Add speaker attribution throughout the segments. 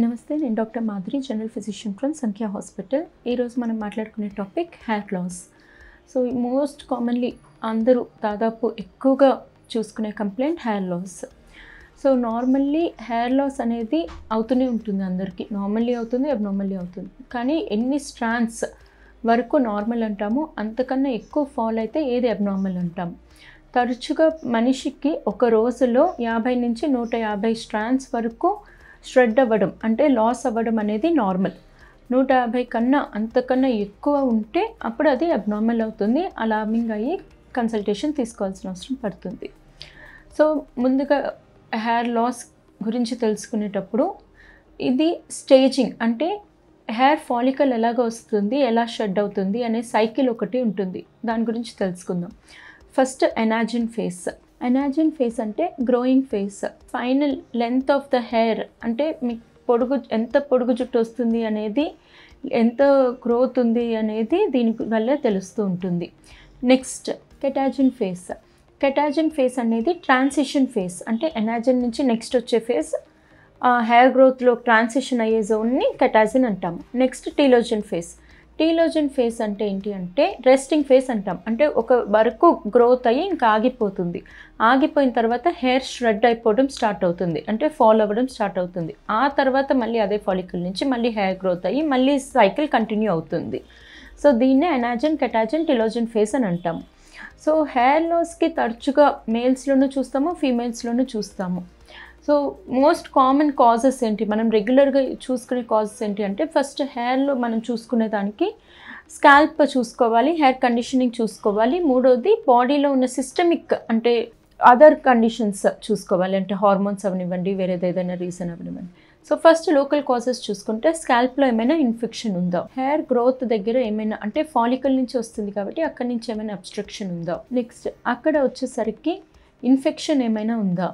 Speaker 1: నమస్తే, నేను doctor Madhuri, general physician from Sankhya hospital. ఈరోజు మనం మాట్లాడుకునే topic hair loss. So most commonly అందరూ దాదాపు ఎక్కువగా చూసుకునే complaint hair loss. So normally hair loss అనేది అవుతూనే ఉంటుంది, అందరికీ నార్మల్లీ అవుతుంది, అబ్నార్మల్లీ అవుతుంది. కానీ ఎన్ని స్ట్రాండ్స్ వరకు నార్మల్ అంటామో అంతకన్నా ఎక్కువ ఫాల్ అయితే ఏది అబ్నార్మల్ అంటాము. తరచుగా మనిషికి ఒక రోజులో 50 నుంచి 150 స్ట్రాండ్స్ వరకు షెడ్ అవ్వడం అంటే లాస్ అవ్వడం అనేది నార్మల్. 150 కన్నా అంతకన్నా ఎక్కువ ఉంటే అప్పుడు అది అబ్నార్మల్ అవుతుంది. అలార్మింగ్ అయ్యి కన్సల్టేషన్ తీసుకోవాల్సిన అవసరం పడుతుంది. సో ముందుగా హెయిర్ లాస్ గురించి తెలుసుకునేటప్పుడు ఇది స్టేజింగ్ అంటే హెయిర్ ఫాలికల్ ఎలాగ వస్తుంది, ఎలా షెడ్ అవుతుంది అనే సైకిల్ ఒకటి ఉంటుంది. దాని గురించి తెలుసుకుందాం. First anagen phase. Anagen phase అంటే growing phase. Final length of the hair అంటే మీకు ఎంత పొడుగు జుట్టు వస్తుంది అనేది, ఎంత గ్రోత్ ఉంది అనేది దీని వల్ల తెలుస్తూ ఉంటుంది. Next catagen phase. Catagen phase అనేది ట్రాన్సిషన్ ఫేస్ అంటే ఎనాజిన్ నుంచి నెక్స్ట్ వచ్చే ఫేస్, హెయిర్ గ్రోత్లో ట్రాన్సిషన్ అయ్యే జోన్ని కెటాజిన్ అంటాము. Next telogen face. Telogen face అంటే ఏంటి అంటే రెస్టింగ్ ఫేస్ అంటాం. అంటే ఒక వరకు గ్రోత్ అయ్యి ఇంకా ఆగిపోతుంది. ఆగిపోయిన తర్వాత హెయిర్ షెడ్ అయిపోవడం స్టార్ట్ అవుతుంది, అంటే ఫాల్ అవ్వడం స్టార్ట్ అవుతుంది. ఆ తర్వాత మళ్ళీ అదే ఫాలికల్ నుంచి మళ్ళీ హెయిర్ గ్రోత్ అయ్యి మళ్ళీ సైకిల్ కంటిన్యూ అవుతుంది. సో దీన్నే ఎనాజిన్, కెటాజిన్, టీలోజన్ ఫేస్ అని అంటాము. సో హెయిర్ లాస్కి తరచుగా మేల్స్లోనూ చూస్తాము, ఫీమేల్స్లోనూ చూస్తాము. సో మోస్ట్ కామన్ కాజెస్ ఏంటి, మనం రెగ్యులర్గా చూసుకునే కాజెస్ ఏంటి అంటే ఫస్ట్ హెయిర్లో మనం చూసుకునే దానికి స్కాల్ప్ చూసుకోవాలి, హెయిర్ కండిషనింగ్ చూసుకోవాలి. మూడోది బాడీలో ఉన్న సిస్టమిక్ అంటే అదర్ కండిషన్స్ చూసుకోవాలి, అంటే హార్మోన్స్ అవనివ్వండి, వేరేది ఏదైనా రీజన్ అవనివ్వండి. సో ఫస్ట్ లోకల్ కాజెస్ చూసుకుంటే స్కాల్ప్లో ఏమైనా ఇన్ఫెక్షన్ ఉందా, హెయిర్ గ్రోత్ దగ్గర ఏమైనా అంటే ఫాలికల్ నుంచి వస్తుంది కాబట్టి అక్కడి నుంచి ఏమైనా అబ్స్ట్రక్షన్ ఉందా, నెక్స్ట్ అక్కడ వచ్చేసరికి ఇన్ఫెక్షన్ ఏమైనా ఉందా.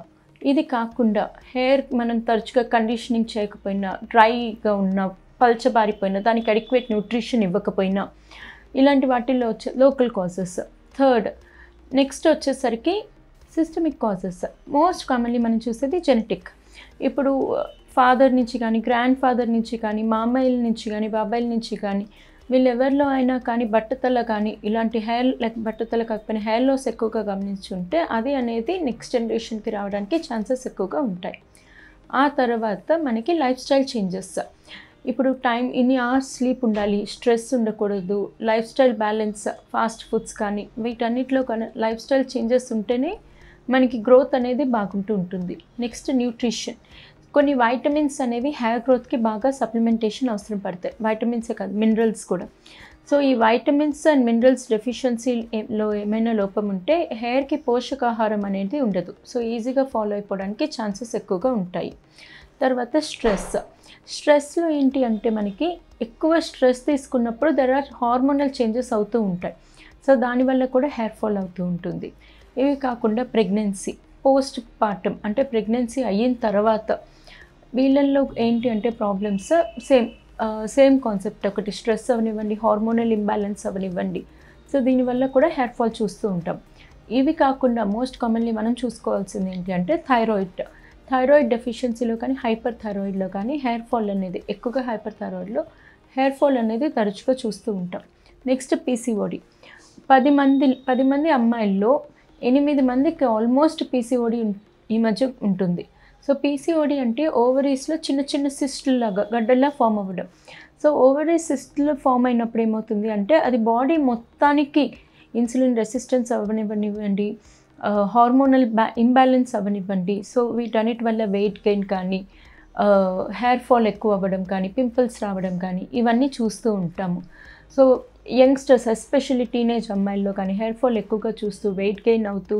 Speaker 1: ఇది కాకుండా హెయిర్ మనం తరచుగా కండిషనింగ్ చేయకపోయినా, డ్రైగా ఉన్న, పల్చబారిపోయినా, దానికి అడిక్వేట్ న్యూట్రిషన్ ఇవ్వకపోయినా, ఇలాంటి వాటిల్లో వచ్చే లోకల్ కాజెస్. థర్డ్ నెక్స్ట్ వచ్చేసరికి సిస్టమిక్ కాజెస్. మోస్ట్ కామన్లీ మనం చూసేది జెనెటిక్. ఇప్పుడు ఫాదర్ నుంచి కానీ, గ్రాండ్ ఫాదర్ నుంచి కానీ, మామయ్యల నుంచి కానీ, బాబాయిల నుంచి కానీ, వీళ్ళెవరిలో అయినా కానీ బట్టతల కానీ ఇలాంటి హెయిర్ బట్టతల కాకపోయినా హెయిర్ లాస్ ఎక్కువగా గమనించుంటే అది అనేది నెక్స్ట్ జనరేషన్కి రావడానికి ఛాన్సెస్ ఎక్కువగా ఉంటాయి. ఆ తర్వాత మనకి లైఫ్ స్టైల్ చేంజెస్. ఇప్పుడు ఇన్ని అవర్స్ స్లీప్ ఉండాలి, స్ట్రెస్ ఉండకూడదు, life style balance, fast foods కానీ వీటన్నిటిలో కానీ లైఫ్ స్టైల్ చేంజెస్ ఉంటేనే మనకి గ్రోత్ అనేది బాగుంటూ ఉంటుంది. Next nutrition. కొన్ని వైటమిన్స్ అనేవి హెయిర్ గ్రోత్కి బాగా సప్లిమెంటేషన్ అవసరం పడతాయి. వైటమిన్సే కాదు, మినరల్స్ కూడా. సో ఈ వైటమిన్స్ అండ్ మినరల్స్ డెఫిషియన్సీలో ఏమైనా లోపం ఉంటే హెయిర్కి పోషకాహారం అనేది ఉండదు. సో ఈజీగా ఫాలో అయిపోవడానికి ఛాన్సెస్ ఎక్కువగా ఉంటాయి. తర్వాత స్ట్రెస్లో ఏంటి అంటే మనకి ఎక్కువ స్ట్రెస్ తీసుకున్నప్పుడు హార్మోనల్ చేంజెస్ అవుతూ ఉంటాయి. సో దానివల్ల కూడా హెయిర్ ఫాల్ అవుతూ ఉంటుంది. ఇవి కాకుండా ప్రెగ్నెన్సీ, పోస్ట్ పార్టమ్ అంటే ప్రెగ్నెన్సీ అయిన తర్వాత వీళ్ళల్లో ఏంటి అంటే ప్రాబ్లమ్స్ సేమ్ కాన్సెప్ట్. ఒకటి స్ట్రెస్ అవనివ్వండి, హార్మోనల్ ఇంబ్యాలెన్స్ అవనివ్వండి. సో దీనివల్ల కూడా హెయిర్ ఫాల్ చూస్తూ ఉంటాం. ఇవి కాకుండా మోస్ట్ కామన్లీ మనం చూసుకోవాల్సింది ఏంటి అంటే థైరాయిడ్ డెఫిషియన్సీలో కానీ, హైపర్ థైరాయిడ్లో కానీ హెయిర్ ఫాల్ అనేది ఎక్కువగా, హైపర్ థైరాయిడ్లో హెయిర్ ఫాల్ అనేది తరచుగా చూస్తూ ఉంటాం. Next PCOD. 10 మంది అమ్మాయిల్లో 8 మందికి ఆల్మోస్ట్ పీసీఓడి ఈ మధ్య ఉంటుంది. సో పీసీఓడి అంటే ఓవరీస్లో చిన్న చిన్న సిస్టుల్లాగా గడ్డల్లా ఫామ్ అవ్వడం. సో ఓవరీస్ సిస్టులు ఫామ్ అయినప్పుడు ఏమవుతుంది అంటే అది బాడీ మొత్తానికి ఇన్సులిన్ రెసిస్టెన్స్ అవ్వనివ్వండి, హార్మోనల్ ఇంబ్యాలెన్స్ అవ్వనివ్వండి. సో వీటన్నిటి వల్ల వెయిట్ గెయిన్ కానీ, హెయిర్ ఫాల్ ఎక్కువ అవ్వడం కానీ, పింపుల్స్ రావడం కానీ ఇవన్నీ చూస్తూ ఉంటాము. సో యంగ్స్టర్స్ ఎస్పెషల్లీ టీనేజ్ అమ్మాయిల్లో కానీ హెయిర్ ఫాల్ ఎక్కువగా చూస్తూ, వెయిట్ గెయిన్ అవుతూ,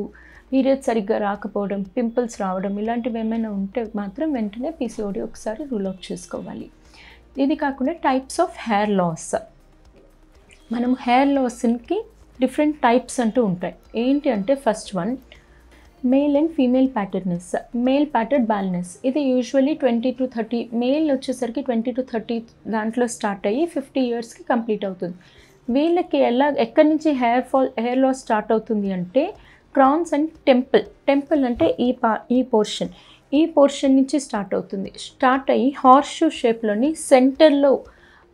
Speaker 1: పీరియడ్స్ సరిగ్గా రాకపోవడం, పింపుల్స్ రావడం ఇలాంటివి ఏమైనా ఉంటే మాత్రం వెంటనే పీసీఓడి ఒకసారి రూల్ అవుట్ చేసుకోవాలి. ఇది కాకుండా టైప్స్ ఆఫ్ హెయిర్ లాస్. మనం హెయిర్ లాస్కి డిఫరెంట్ టైప్స్ అంటూ ఉంటాయి. ఏంటి అంటే first one male and female patterns. Male pattern baldness ఇది యూజువల్లీ 20 to 30, మేల్ వచ్చేసరికి 20 to 30 దాంట్లో స్టార్ట్ అయ్యి 50 yearsకి కంప్లీట్ అవుతుంది. వీళ్ళకి ఎక్కడి నుంచి హెయిర్ లాస్ స్టార్ట్ అవుతుంది అంటే క్రాన్స్ అండ్ టెంపుల్ అంటే ఈ పోర్షన్, ఈ పోర్షన్ నుంచి స్టార్ట్ అవుతుంది. స్టార్ట్ అయ్యి హార్స్ షూ షేప్లోని సెంటర్లో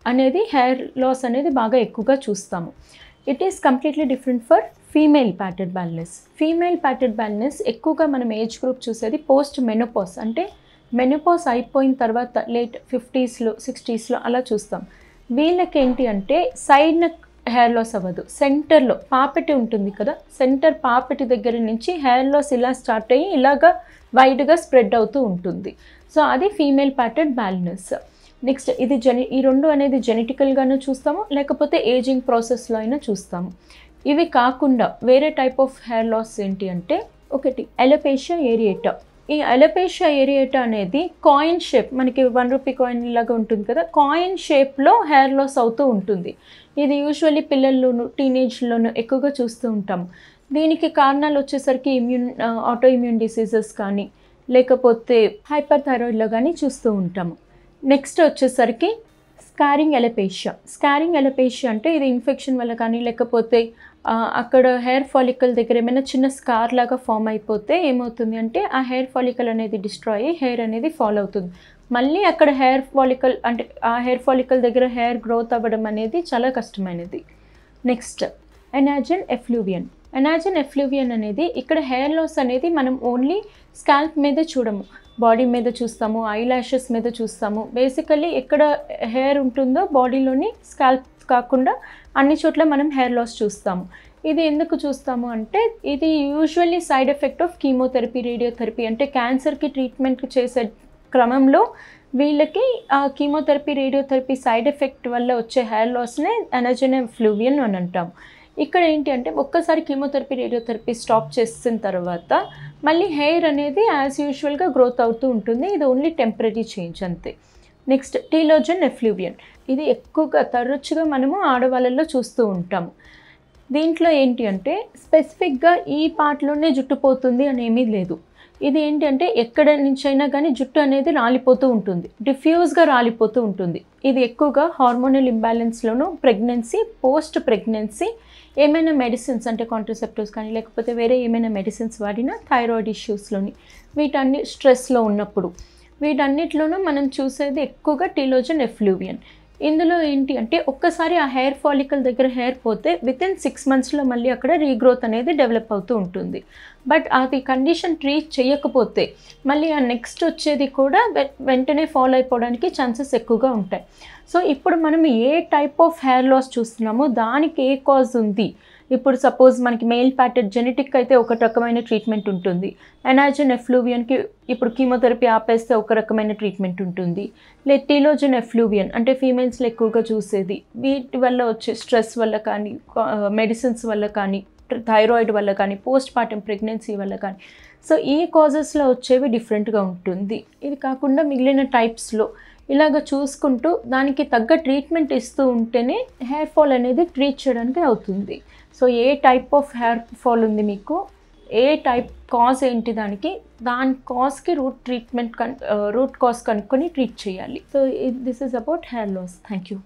Speaker 1: అనేది హెయిర్ లాస్ అనేది బాగా ఎక్కువగా చూస్తాము. It is completely different for female patted baldness. Female patted baldness ఎక్కువగా మనం ఏజ్ గ్రూప్ చూసేది పోస్ట్ మెనోపాజ్, అంటే మెనోపాజ్ అయిపోయిన తర్వాత లేట్ 50స్లో 60స్లో అలా చూస్తాం. వీళ్ళకి ఏంటి అంటే సైడ్న హెయిర్ లాస్ అవ్వదు, సెంటర్లో పాపెటి ఉంటుంది కదా, సెంటర్ పాపెటి దగ్గర నుంచి హెయిర్ లాస్ ఇలా స్టార్ట్ అయ్యి ఇలాగా వైడ్గా స్ప్రెడ్ అవుతూ ఉంటుంది. సో అది ఫీమేల్ ప్యాటెడ్ బాల్డ్నెస్. నెక్స్ట్ ఇది ఈ రెండు అనేది జెనెటికల్గానూ చూస్తాము, లేకపోతే ఏజింగ్ ప్రాసెస్లో అయినా చూస్తాము. ఇవి కాకుండా వేరే టైప్ ఆఫ్ హెయిర్ లాస్ ఏంటి అంటే, ఒకటి అలోపేషియా ఏరియేటా. ఈ అలోపేషియా ఏరియేటా అనేది కాయిన్ షేప్, మనకి 1 రూపీ కాయిన్ లాగా ఉంటుంది కదా, కాయిన్ షేప్లో హెయిర్ లాస్ అవుతూ ఉంటుంది. ఇది యూజువల్లీ పిల్లల్లోనూ టీనేజ్లోనూ ఎక్కువగా చూస్తూ ఉంటాము. దీనికి కారణాలు వచ్చేసరికి ఆటో ఇమ్యూన్ డిసీజెస్ కానీ, లేకపోతే హైపర్ థైరాయిడ్లో కానీ చూస్తూ ఉంటాము. నెక్స్ట్ వచ్చేసరికి స్కారింగ్ అలోపేషియా. స్కారింగ్ అలోపేషియా అంటే ఇది ఇన్ఫెక్షన్ వల్ల కానీ, లేకపోతే అక్కడ హెయిర్ ఫాలికల్ దగ్గర ఏమైనా చిన్న స్కార్ లాగా ఫామ్ అయిపోతే ఏమవుతుంది అంటే ఆ హెయిర్ ఫాలికల్ అనేది డిస్ట్రాయ్ అయ్యి హెయిర్ అనేది ఫాల్ అవుతుంది. మళ్ళీ అక్కడ హెయిర్ ఫాలికల్ అంటే ఆ హెయిర్ ఫాలికల్ దగ్గర హెయిర్ గ్రోత్ అవ్వడం అనేది చాలా కష్టమైనది. నెక్స్ట్ ఎనాజన్ ఎఫ్లూవియన్. ఎనాజన్ ఎఫ్లూవియన్ అనేది ఇక్కడ హెయిర్ లాస్ అనేది మనం ఓన్లీ స్కాల్ప్ మీద చూడము, బాడీ మీద చూస్తాము, ఐ ల్యాషెస్ మీద చూస్తాము. బేసికల్లీ ఎక్కడ హెయిర్ ఉంటుందో బాడీలోని స్కాల్ప్ కాకుండా అన్ని చోట్ల మనం హెయిర్ లాస్ చూస్తాము. ఇది ఎందుకు చూస్తాము అంటే ఇది usually side effect of chemotherapy, radiotherapy. అంటే క్యాన్సర్కి ట్రీట్మెంట్ చేసే క్రమంలో వీళ్ళకి ఆ కీమోథెరపీ, రేడియోథెరపీ సైడ్ ఎఫెక్ట్ వల్ల వచ్చే హెయిర్ లాస్నే ఎనాజన్ ఎఫ్లూవియన్ అని అంటాం. ఇక్కడ ఏంటి అంటే ఒక్కసారి కీమోథెరపీ, రేడియోథెరపీ స్టాప్ చేసిన తర్వాత మళ్ళీ హెయిర్ అనేది యాజ్ యూజువల్గా గ్రోత్ అవుతూ ఉంటుంది. ఇది ఓన్లీ టెంపరీ చేంజ్ అంతే. Next telogen effluvium. ఇది ఎక్కువగా తరచుగా మనము ఆడవాళ్ళల్లో చూస్తూ ఉంటాము. దీంట్లో ఏంటి అంటే స్పెసిఫిక్గా ఈ పార్ట్లోనే జుట్టు పోతుంది అని ఏమీ లేదు. ఇది ఏంటి అంటే ఎక్కడ నుంచి అయినా కానీ జుట్టు అనేది రాలిపోతూ ఉంటుంది, డిఫ్యూజ్గా రాలిపోతూ ఉంటుంది. ఇది ఎక్కువగా హార్మోనల్ ఇంబ్యాలెన్స్లోనూ, ప్రెగ్నెన్సీ, పోస్ట్ ప్రెగ్నెన్సీ, ఏమైనా మెడిసిన్స్ అంటే కాంట్రసెప్టివ్స్ కానీ, లేకపోతే వేరే ఏమైనా మెడిసిన్స్ వాడినా, థైరాయిడ్ ఇష్యూస్లోని, వీటన్ని స్ట్రెస్లో ఉన్నప్పుడు, వీటన్నిటిలోనూ మనం చూసేది ఎక్కువగా టీలోజన్ ఎఫ్లూవియన్. ఇందులో ఏంటి అంటే ఒక్కసారి ఆ హెయిర్ ఫాలికల్ దగ్గర హెయిర్ పోతే వితిన్ 6 monthsలో మళ్ళీ అక్కడ రీగ్రోత్ అనేది డెవలప్ అవుతూ ఉంటుంది. బట్ అది కండిషన్ ట్రీట్ చేయకపోతే మళ్ళీ ఆ నెక్స్ట్ వచ్చేది కూడా వెంటనే ఫాలో అయిపోవడానికి ఛాన్సెస్ ఎక్కువగా ఉంటాయి. సో ఇప్పుడు మనం ఏ టైప్ ఆఫ్ హెయిర్ లాస్ చూస్తున్నామో దానికి ఏ కాజ్ ఉంది. ఇప్పుడు సపోజ్ మనకి మెయిల్ ప్యాటెడ్ జెనెటిక్ అయితే ఒక రకమైన ట్రీట్మెంట్ ఉంటుంది, ఎనాజన్ ఎఫ్లూవియన్కి ఇప్పుడు కీమోథెరపీ ఆపేస్తే ఒక రకమైన ట్రీట్మెంట్ ఉంటుంది, లేదా టీలోజన్ ఎఫ్లూవియన్ అంటే ఫీమేల్స్లో ఎక్కువగా చూసేది, వీటి వల్ల వచ్చే స్ట్రెస్ వల్ల కానీ, మెడిసిన్స్ వల్ల కానీ, థైరాయిడ్ వల్ల కానీ, పోస్ట్ పార్టమ్ ప్రెగ్నెన్సీ వల్ల కానీ, సో ఈ కాజెస్లో వచ్చేవి డిఫరెంట్గా ఉంటుంది. ఇది కాకుండా మిగిలిన టైప్స్లో ఇలాగ చూసుకుంటూ దానికి తగ్గ ట్రీట్మెంట్ ఇస్తూ ఉంటేనే హెయిర్ ఫాల్ అనేది ట్రీట్ చేయడానికి అవుతుంది. సో ఏ టైప్ ఆఫ్ హెయిర్ ఫాల్ ఉంది మీకు, ఏ టైప్ కాజ్ ఏంటి, దాని కాజ్కి రూట్ కాజ్ కనుక్కొని ట్రీట్ చేయాలి. So this is about hair loss. Thank you.